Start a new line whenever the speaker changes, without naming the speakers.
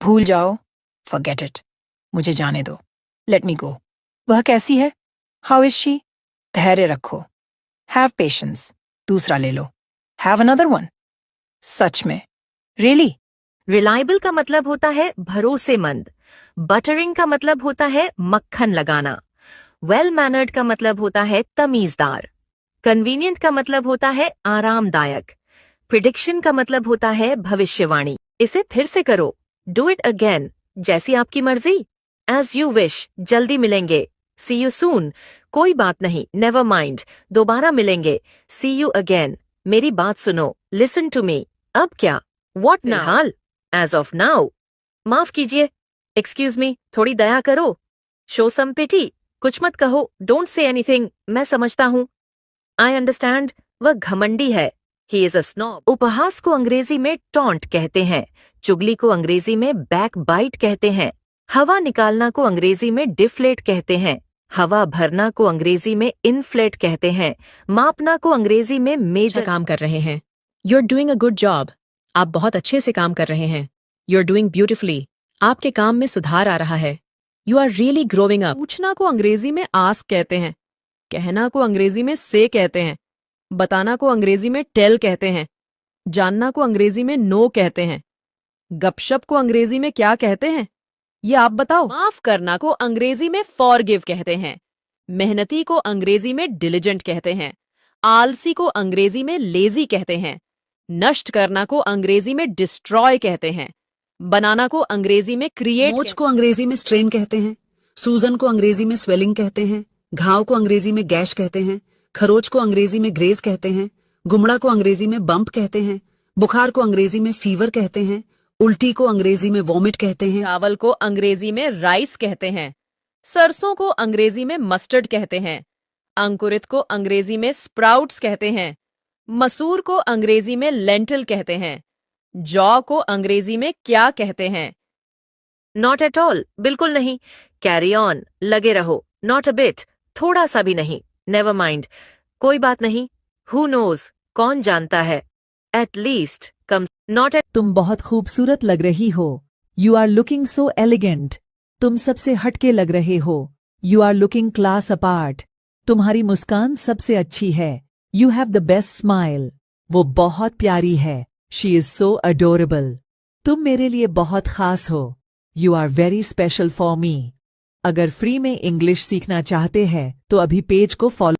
भूल जाओ, forget it, मुझे जाने दो, लेट मी गो। वह कैसी है? How is she? धैर्य रखो, हैव पेशेंस, दूसरा ले लो, हैव अनदर वन। सच में? रियली?
रिलायबल का मतलब होता है भरोसेमंद, बटरिंग का मतलब होता है मक्खन लगाना, वेल मैनर्ड का मतलब होता है तमीजदार, कन्वीनियंट का मतलब होता है आरामदायक, प्रिडिक्शन का मतलब होता है भविष्यवाणी। इसे फिर से करो, डू इट अगेन, जैसी आपकी मर्जी। एज यू विश, जल्दी मिलेंगे, सी यू सून, कोई बात नहीं, नेवर माइंड, दोबारा मिलेंगे, सी यू अगेन, मेरी बात सुनो, लिसन टू मी, अब क्या, व्हाट नाउ, फिलहाल, एज ऑफ नाउ, माफ कीजिए, एक्सक्यूज मी, थोड़ी दया करो, शो सम पिटी, कुछ मत कहो, डोंट से एनीथिंग, मैं समझता हूं। आई अंडरस्टैंड, वह घमंडी है, ही इज अ स्नॉब। उपहास को अंग्रेजी में टॉन्ट कहते हैं, चुगली को अंग्रेजी में बैक बाइट कहते हैं, हवा निकालना को अंग्रेजी में डिफ्लेट कहते हैं, हवा भरना को अंग्रेजी में इनफ्लेट कहते हैं, मापना को अंग्रेजी में मेजर।
काम कर रहे हैं, you are doing a good job, आप बहुत अच्छे से काम कर रहे हैं, यू आर डूइंग ब्यूटिफुली, आपके काम में सुधार आ रहा है, you are really growing up. पूछना को अंग्रेजी में आस्क कहते हैं, कहना को अंग्रेजी में से कहते हैं, बताना को अंग्रेजी में टेल कहते हैं, जानना को अंग्रेजी में नो कहते हैं, गपशप को अंग्रेजी में क्या कहते हैं, ये आप बताओ। माफ करना को अंग्रेजी में फॉरगिव कहते हैं, मेहनती को अंग्रेजी में डिलिजेंट कहते हैं, आलसी को अंग्रेजी में लेजी कहते हैं, नष्ट करना को अंग्रेजी में डिस्ट्रॉय कहते हैं, बनाना को अंग्रेजी में क्रिएट।
मोच को अंग्रेजी में स्ट्रेन कहते हैं, सूजन को अंग्रेजी में स्वेलिंग कहते हैं, घाव को अंग्रेजी में गैश कहते हैं, खरोच को अंग्रेजी में ग्रेज कहते हैं, गुमड़ा को अंग्रेजी में बम्प कहते हैं, बुखार को अंग्रेजी में फीवर कहते हैं, उल्टी को अंग्रेजी में वॉमिट कहते हैं,
चावल को अंग्रेजी में राइस कहते हैं, सरसों को अंग्रेजी में मस्टर्ड कहते हैं, अंकुरित को अंग्रेजी में स्प्राउट्स कहते हैं, मसूर को अंग्रेजी में लेंटिल कहते हैं, जौ को अंग्रेजी में क्या कहते हैं?
नॉट एट ऑल, बिल्कुल नहीं, कैरी ऑन, लगे रहो, नॉट अ बिट, थोड़ा सा भी नहीं, नेवर माइंड, कोई बात नहीं, हु नोज, कौन जानता है, at least come, not at.
तुम बहुत खूबसूरत लग रही हो, you are looking so elegant, तुम सबसे हटके लग रहे हो, you are looking class apart, तुम्हारी मुस्कान सबसे अच्छी है, you have the best smile, वो बहुत प्यारी है, शी इज सो अडोरेबल, तुम मेरे लिए बहुत खास हो, you are very special for me. अगर फ्री में इंग्लिश सीखना चाहते हैं तो अभी पेज को फॉलो